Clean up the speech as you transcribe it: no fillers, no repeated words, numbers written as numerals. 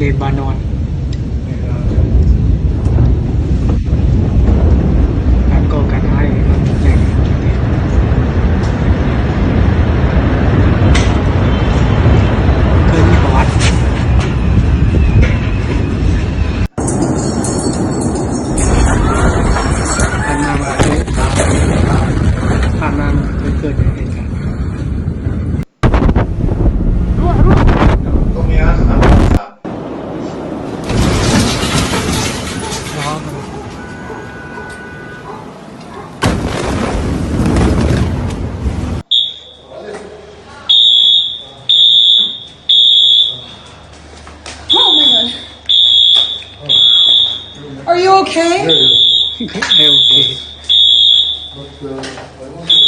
เลบานอนการก่อการร้ายครับใหญ่เคยมีประวัติผ่านมามันเคยผ่านมามันเคยเกิดเหตุการณ์ Comienza a avanzar. ล้อมัน Oh my god. Are you okay? โอเค But I want to